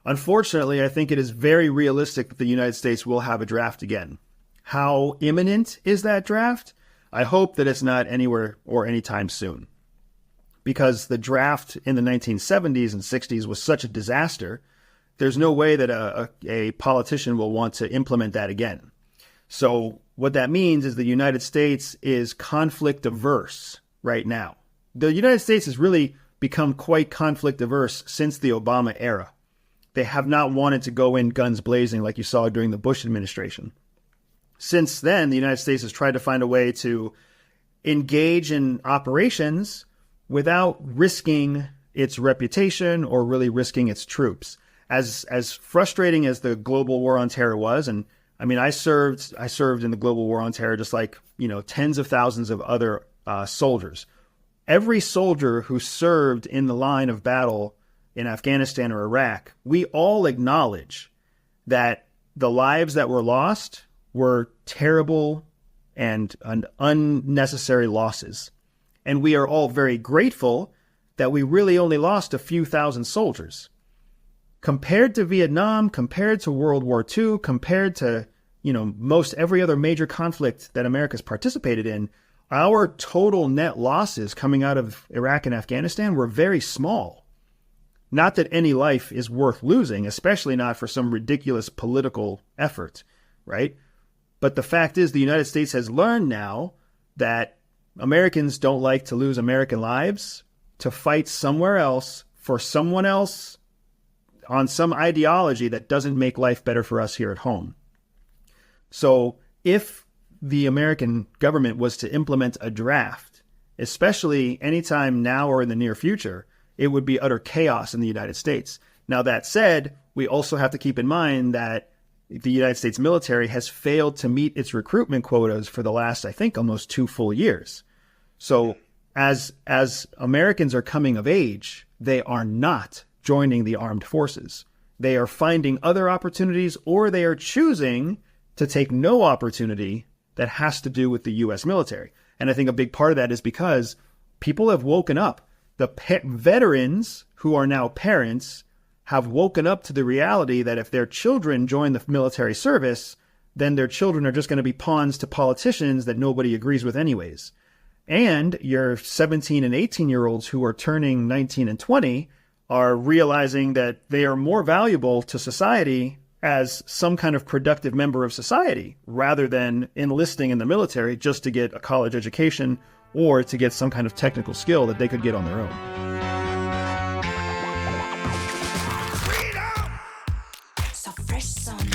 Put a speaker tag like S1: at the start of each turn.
S1: Unfortunately, I think it is very realistic that the United States will have a draft again. How imminent is that draft? I hope that it's not anywhere or anytime soon. Because the draft in the 1970s and 60s was such a disaster, there's no way that a politician will want to implement that again. So what that means is the United States is conflict averse right now. The United States has really become quite conflict averse since the Obama era. They have not wanted to go in guns blazing like you saw during the Bush administration. Since then, the United States has tried to find a way to engage in operations without risking its reputation or really risking its troops. As frustrating as the global war on terror was, and I mean, I served in the global war on terror just like, tens of thousands of other soldiers. Every soldier who served in the line of battle in Afghanistan or Iraq, we all acknowledge that the lives that were lost were terrible and unnecessary losses. And we are all very grateful that we really only lost a few thousand soldiers. Compared to Vietnam, compared to World War II, compared to, most every other major conflict that America's participated in, our total net losses coming out of Iraq and Afghanistan were very small. Not that any life is worth losing, especially not for some ridiculous political effort, right? But the fact is the United States has learned now that Americans don't like to lose American lives to fight somewhere else for someone else on some ideology that doesn't make life better for us here at home. So if the American government was to implement a draft, especially anytime now or in the near future, it would be utter chaos in the United States. Now, that said, we also have to keep in mind that the United States military has failed to meet its recruitment quotas for the last, I think, almost 2 full years. So as Americans are coming of age, they are not joining the armed forces. They are finding other opportunities, or they are choosing to take no opportunity that has to do with the U.S. military. And I think a big part of that is because people have woken up. The veterans who are now parents have woken up to the reality that if their children join the military service, then their children are just going to be pawns to politicians that nobody agrees with anyways. And your 17 and 18-year-olds who are turning 19 and 20 are realizing that they are more valuable to society as some kind of productive member of society rather than enlisting in the military just to get a college education or to get some kind of technical skill that they could get on their own.
S2: So fresh on me.